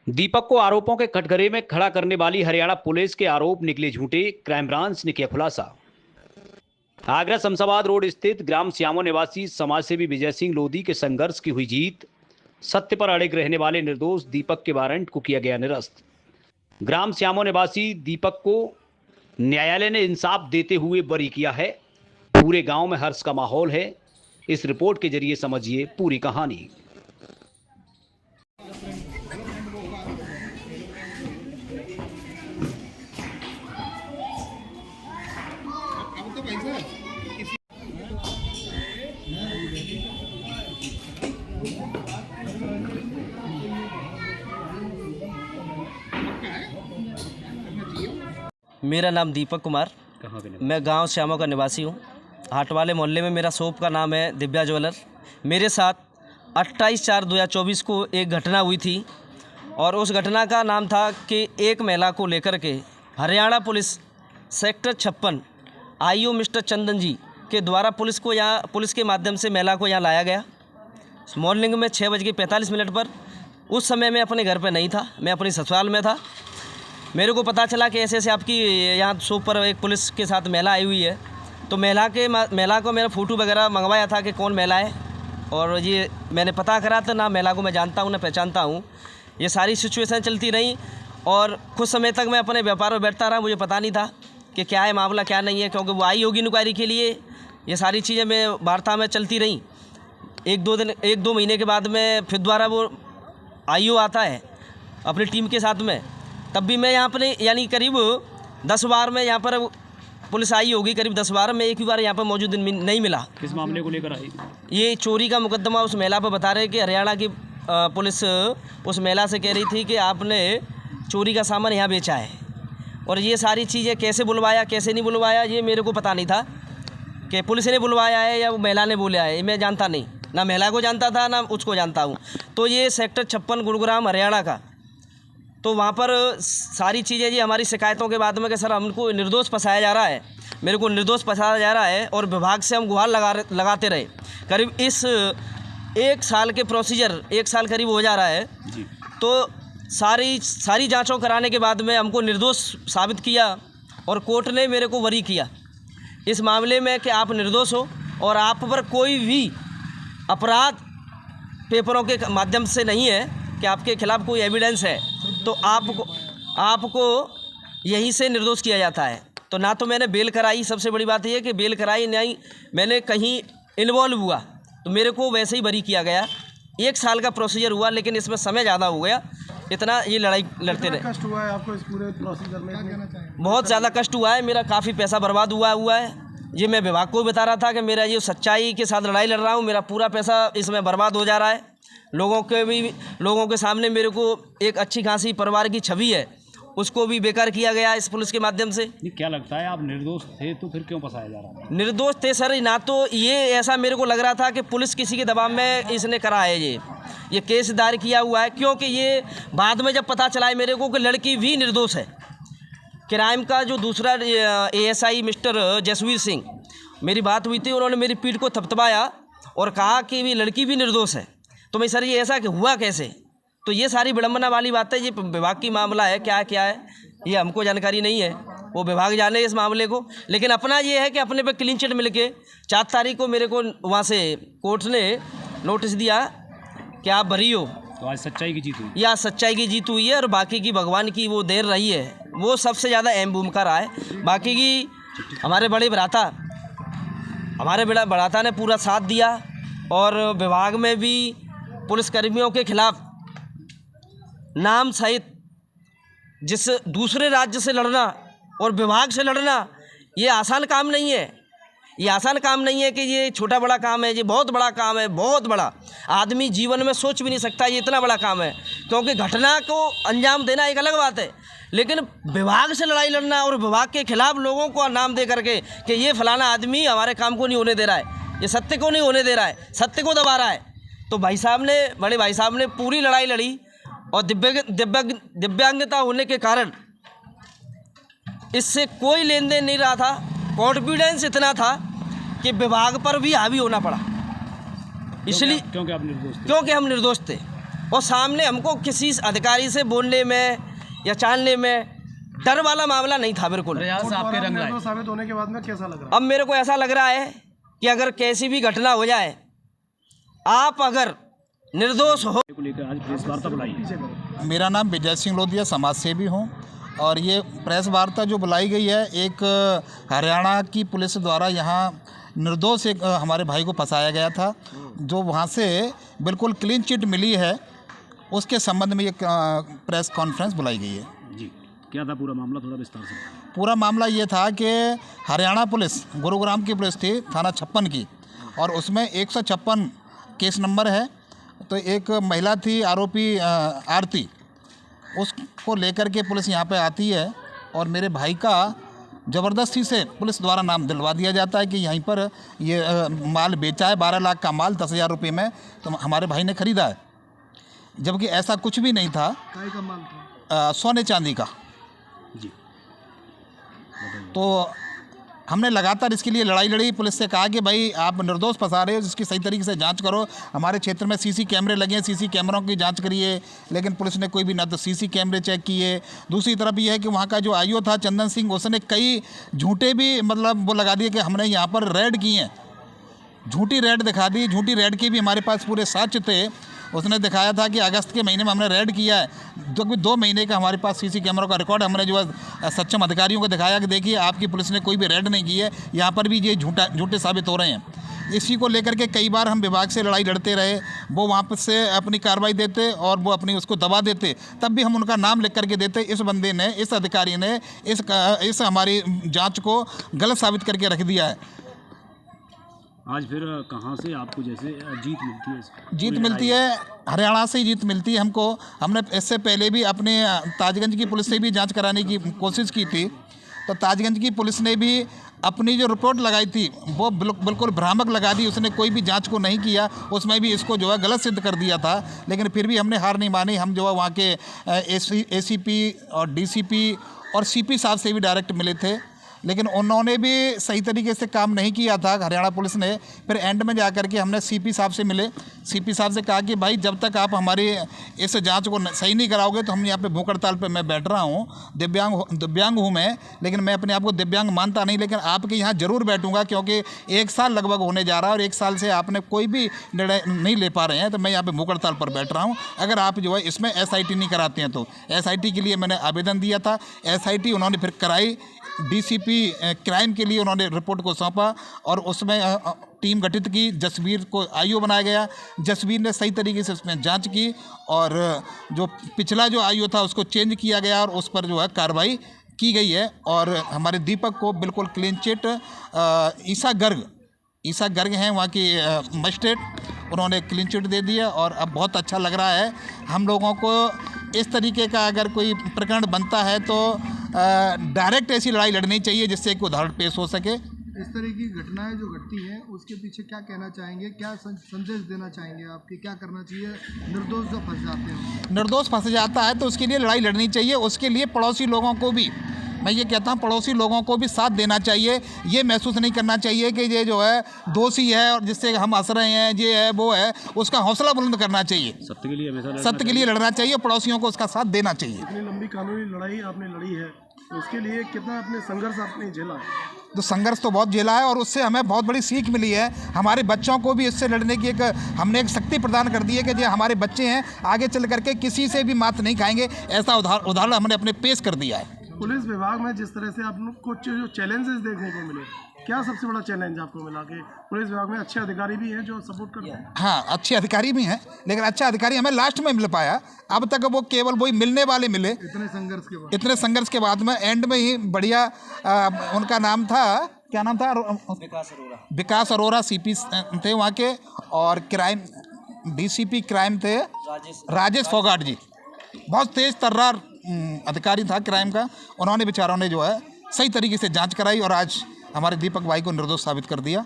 दीपक को आरोपों के कटघरे में खड़ा करने वाली हरियाणा पुलिस के आरोप निकले झूठे, क्राइम ब्रांच ने किया खुलासा। आगरा शमशाबाद रोड स्थित ग्राम श्यामो निवासी समाजसेवी विजय सिंह लोधी के संघर्ष की हुई जीत। सत्य पर अड़िग रहने वाले निर्दोष दीपक के वारंट को किया गया निरस्त। ग्राम श्यामो निवासी दीपक को न्यायालय ने इंसाफ देते हुए बरी किया है। पूरे गांव में हर्ष का माहौल है। इस रिपोर्ट के जरिए समझिए पूरी कहानी। मेरा नाम दीपक कुमार, मैं गांव श्यामो का निवासी हूं। हाट वाले मोहल्ले में मेरा शॉप का नाम है दिव्या ज्वेलर। मेरे साथ 28/4/2024 को एक घटना हुई थी और उस घटना का नाम था कि एक महिला को लेकर के Haryana police sector 56 IO mister Chandan ji के द्वारा पुलिस के माध्यम से महिला को यहाँ लाया गया। मॉर्निंग में 6:45 पर। उस समय मैं अपने घर पर नहीं था, मैं अपनी ससुराल में था। मेरे को पता चला कि ऐसे ऐसे आपकी यहाँ शॉप पर एक पुलिस के साथ महिला आई हुई है। तो महिला को मेरा फ़ोटो वगैरह मंगवाया था कि कौन महिला है, और ये मैंने पता करा तो ना महिला को मैं जानता हूँ ना पहचानता हूँ। ये सारी सिचुएशन चलती रही और कुछ समय तक मैं अपने व्यापार में बैठता रहा। मुझे पता नहीं था कि क्या है मामला क्या नहीं है, क्योंकि वो आई होगी इंक्वायरी के लिए। ये सारी चीज़ें मैं वार्ता में चलती रही। एक दो महीने के बाद में फिर दोबारा वो आईओ आता है अपनी टीम के साथ में। तब भी मैं यहाँ पर यानी करीब 10 बार में यहाँ पर पुलिस आई होगी, करीब 10 बार में एक भी बार यहाँ पर मौजूद नहीं मिला। किस मामले को लेकर आई? ये चोरी का मुकदमा उस महिला पर बता रहे कि हरियाणा की पुलिस उस महिला से कह रही थी कि आपने चोरी का सामान यहाँ बेचा है। और ये सारी चीज़ें कैसे बुलवाया कैसे नहीं बुलवाया ये मेरे को पता नहीं था कि पुलिस ने बुलवाया है या वो महिला ने बोला है, मैं जानता नहीं। ना महिला को जानता था ना उसको जानता हूँ। तो ये सेक्टर 56 गुरुग्राम हरियाणा का। तो वहाँ पर सारी चीज़ें जी हमारी शिकायतों के बाद में कि सर हमको निर्दोष फंसाया जा रहा है, मेरे को निर्दोष फंसाया जा रहा है। और विभाग से हम गुहार लगाते रहे। करीब इस 1 साल के प्रोसीजर 1 साल करीब हो जा रहा है जी। तो सारी जांचों कराने के बाद में हमको निर्दोष साबित किया और कोर्ट ने मेरे को बरी किया इस मामले में कि आप निर्दोष हो और आप पर कोई भी अपराध पेपरों के माध्यम से नहीं है कि आपके खिलाफ कोई एविडेंस है, तो आपको यहीं से निर्दोष किया जाता है। तो ना तो मैंने बेल कराई, सबसे बड़ी बात यह है कि बेल कराई नहीं, मैंने कहीं इन्वॉल्व हुआ तो मेरे को वैसे ही बरी किया गया। 1 साल का प्रोसीजर हुआ, लेकिन इसमें समय ज़्यादा हो गया। इतना ये लड़ाई लड़ते रहे। कष्ट हुआ है आपको इस पूरे प्रोसीजर में? बहुत ज़्यादा कष्ट हुआ है। मेरा काफ़ी पैसा बर्बाद हुआ है। ये मैं विभाग को भी बता रहा था कि मेरा ये सच्चाई के साथ लड़ाई लड़ रहा हूँ, मेरा पूरा पैसा इसमें बर्बाद हो जा रहा है। लोगों के सामने मेरे को एक अच्छी खासी परिवार की छवि है, उसको भी बेकार किया गया इस पुलिस के माध्यम से। क्या लगता है आप निर्दोष थे तो फिर क्यों फंसाया जा रहा है? निर्दोष थे सर, ना तो ये ऐसा मेरे को लग रहा था कि पुलिस किसी के दबाव में इसने करा है ये केस दायर किया हुआ है, क्योंकि ये बाद में जब पता चला है मेरे को कि लड़की भी निर्दोष है। क्राइम का जो दूसरा ASI मिस्टर जसवीर सिंह, मेरी बात हुई थी, उन्होंने मेरी पीठ को थपथपाया और कहा कि भी लड़की भी निर्दोष है। तो मैं सर ये ऐसा कि हुआ कैसे? तो ये सारी विडम्बना वाली बात है। ये विभाग की मामला है, क्या है ये हमको जानकारी नहीं है, वो विभाग जाने इस मामले को। लेकिन अपना ये है कि अपने पे क्लीन चिट मिल के 4 तारीख को मेरे को वहाँ से कोर्ट ने नोटिस दिया कि आप बरी हो। तो आज सच्चाई की जीत हुई? या सच्चाई की जीत हुई है और बाकी की भगवान की वो देर रही है, वो सबसे ज़्यादा अहम भूमिका रहा है। बाकी की हमारे बड़े भ्राता ने पूरा साथ दिया और विभाग में भी पुलिसकर्मियों के खिलाफ नाम सहित जिस दूसरे राज्य से लड़ना और विभाग से लड़ना ये आसान काम नहीं है। ये आसान काम नहीं है कि ये छोटा बड़ा काम है, ये बहुत बड़ा काम है, बहुत बड़ा। आदमी जीवन में सोच भी नहीं सकता ये इतना बड़ा काम है, क्योंकि घटना को अंजाम देना एक अलग बात है, लेकिन विभाग से लड़ाई लड़ना और विभाग के खिलाफ लोगों को नाम दे करके कि ये फलाना आदमी हमारे काम को नहीं होने दे रहा है, ये सत्य को नहीं होने दे रहा है, सत्य को दबा रहा है। तो बड़े भाई साहब ने पूरी लड़ाई लड़ी और दिव्यांगता होने के कारण इससे कोई लेन देन नहीं रहा था। कॉन्फिडेंस इतना था कि विभाग पर भी हावी होना पड़ा, इसलिए क्योंकि आप निर्दोष थे। क्योंकि हम निर्दोष थे। और सामने हमको किसी अधिकारी से बोलने में या चालने में डर वाला मामला नहीं था बिल्कुल। निर्दोष साबित होने के बाद में कैसा लग रहा अब मेरे को ऐसा लग रहा है कि अगर कैसी भी घटना हो जाए, आप अगर निर्दोष हो। मेरा नाम विजय सिंह लोधिया, समाज सेवी हूँ। और ये प्रेस वार्ता जो बुलाई गई है, एक हरियाणा की पुलिस द्वारा यहाँ निर्दोष एक हमारे भाई को फंसाया गया था, जो वहाँ से बिल्कुल क्लीन चिट मिली है, उसके संबंध में एक प्रेस कॉन्फ्रेंस बुलाई गई है। जी, क्या था पूरा मामला, थोड़ा विस्तार से? पूरा मामला ये था कि हरियाणा पुलिस, गुरुग्राम की पुलिस थी, थाना 56 की, और उसमें 156 केस नंबर है। तो एक महिला थी आरोपी आरती, उसको लेकर के पुलिस यहाँ पे आती है और मेरे भाई का ज़बरदस्ती से पुलिस द्वारा नाम दिलवा दिया जाता है कि यहीं पर ये माल बेचा है, 12 लाख का माल 10,000 रुपये में, तो हमारे भाई ने ख़रीदा है, जबकि ऐसा कुछ भी नहीं था। काय का माल था? सोने चांदी का। जी, तो हमने लगातार इसके लिए लड़ाई लड़ी, पुलिस से कहा कि भाई आप निर्दोष फंसा रहे हो, जिसकी सही तरीके से जांच करो। हमारे क्षेत्र में सीसी कैमरे लगे हैं, सीसी कैमरों की जांच करिए, लेकिन पुलिस ने कोई भी ना तो सीसी कैमरे चेक किए। दूसरी तरफ ये है कि वहाँ का जो आईओ था चंदन सिंह, उसने कई झूठे भी मतलब वो लगा दिए कि हमने यहाँ पर रेड किए हैं, झूठी रेड दिखा दी। झूठी रेड के भी हमारे पास पूरे साक्ष्य थे। उसने दिखाया था कि अगस्त के महीने में हमने रेड किया है, जो कि 2 महीने का हमारे पास सीसी कैमरों का रिकॉर्ड। हमने जो है सक्षम अधिकारियों को दिखाया कि देखिए आपकी पुलिस ने कोई भी रेड नहीं की है, यहाँ पर भी ये झूठे साबित हो रहे हैं। इसी को लेकर के कई बार हम विभाग से लड़ाई लड़ते रहे, वो वहाँ से अपनी कार्रवाई देते और वो अपनी उसको दबा देते, तब भी हम उनका नाम लिख करके देते। इस बंदे ने, इस अधिकारी ने इस हमारी जाँच को गलत साबित करके रख दिया है। आज फिर कहाँ से आपको जैसे जीत मिलती है? जीत मिलती है, हरियाणा से ही जीत मिलती है हमको। हमने इससे पहले भी अपने ताजगंज की पुलिस से भी जांच कराने की कोशिश की थी, तो ताजगंज की पुलिस ने भी अपनी जो रिपोर्ट लगाई थी वो बिल्कुल भ्रामक लगा दी। उसने कोई भी जांच को नहीं किया, उसमें भी इसको जो है गलत सिद्ध कर दिया था। लेकिन फिर भी हमने हार नहीं मानी। हम जो है वहाँ के एसीपी और डीसीपी और सीपी साहब से भी डायरेक्ट मिले थे, लेकिन उन्होंने भी सही तरीके से काम नहीं किया था हरियाणा पुलिस ने। फिर एंड में जाकर के हमने सीपी साहब से मिले, सीपी साहब से कहा कि भाई जब तक आप हमारी इस जांच को सही नहीं कराओगे तो हम यहाँ पे भूख हड़ताल पे मैं बैठ रहा हूँ। दिव्यांग हूँ मैं, लेकिन मैं अपने आप को दिव्यांग मानता नहीं, लेकिन आपके यहाँ ज़रूर बैठूंगा, क्योंकि 1 साल लगभग होने जा रहा है और 1 साल से आपने कोई भी निर्णय नहीं ले पा रहे हैं, तो मैं यहाँ पर भूख हड़ताल पर बैठ रहा हूँ। अगर आप जो है इसमें SIT नहीं कराते हैं तो SIT के लिए मैंने आवेदन दिया था, SIT उन्होंने फिर कराई। DCP क्राइम के लिए उन्होंने रिपोर्ट को सौंपा और उसमें टीम गठित की, जसवीर को IO बनाया गया। जसवीर ने सही तरीके से उसमें जांच की और जो पिछला जो IO था उसको चेंज किया गया और उस पर जो है कार्रवाई की गई है। और हमारे दीपक को बिल्कुल क्लीन चिट, ईसा गर्ग हैं वहाँ की मजिस्ट्रेट, उन्होंने क्लीन चिट दे दिया और अब बहुत अच्छा लग रहा है हम लोगों को। इस तरीके का अगर कोई प्रकरण बनता है तो डायरेक्ट ऐसी लड़ाई लड़नी चाहिए जिससे एक उदाहरण पेश हो सके। इस तरह की घटनाएं जो घटती हैं उसके पीछे क्या कहना चाहेंगे, क्या संदेश देना चाहेंगे आपके, क्या करना चाहिए निर्दोष जो फंस जाते हैं? निर्दोष फंस जाता है तो उसके लिए लड़ाई लड़नी चाहिए। उसके लिए पड़ोसी लोगों को भी, मैं ये कहता हूँ, पड़ोसी लोगों को भी साथ देना चाहिए। ये महसूस नहीं करना चाहिए कि ये जो है दोषी है और जिससे हम हंस रहे हैं, ये है वो है, उसका हौसला बुलंद करना चाहिए। सत्य के लिए हमेशा सत्य के लिए लड़ना चाहिए, पड़ोसियों को उसका साथ देना चाहिए। इतनी लंबी कानूनी लड़ाई आपने लड़ी है, तो उसके लिए कितना अपने संघर्ष आपने झेला? तो संघर्ष तो बहुत झेला है और उससे हमें बहुत बड़ी सीख मिली है। हमारे बच्चों को भी इससे लड़ने की हमने एक शक्ति प्रदान कर दी है कि जो हमारे बच्चे हैं आगे चल करके किसी से भी मात नहीं खाएंगे, ऐसा उदाहरण हमने अपने पेश कर दिया है। पुलिस विभाग में जिस तरह से आपको जो चैलेंजेस देखने को मिले, क्या सबसे बड़ा चैलेंज आपको मिला कि पुलिस विभाग में अच्छे अधिकारी भी हैं जो सपोर्ट करते हैं? हाँ, अच्छे अधिकारी भी हैं, लेकिन अच्छा अधिकारी हमें लास्ट में मिल पाया। अब तक वो केवल वही मिलने वाले मिले। इतने संघर्ष के बाद में एंड में ही बढ़िया उनका नाम था, क्या नाम था? विकास अरोरा CP थे वहाँ के, और क्राइम DCP क्राइम थे राजेश फोगाट जी। बहुत तेज तर्रार अधिकारी था क्राइम का। उन्होंने बेचारों ने जो है सही तरीके से जांच कराई और आज हमारे दीपक भाई को निर्दोष साबित कर दिया।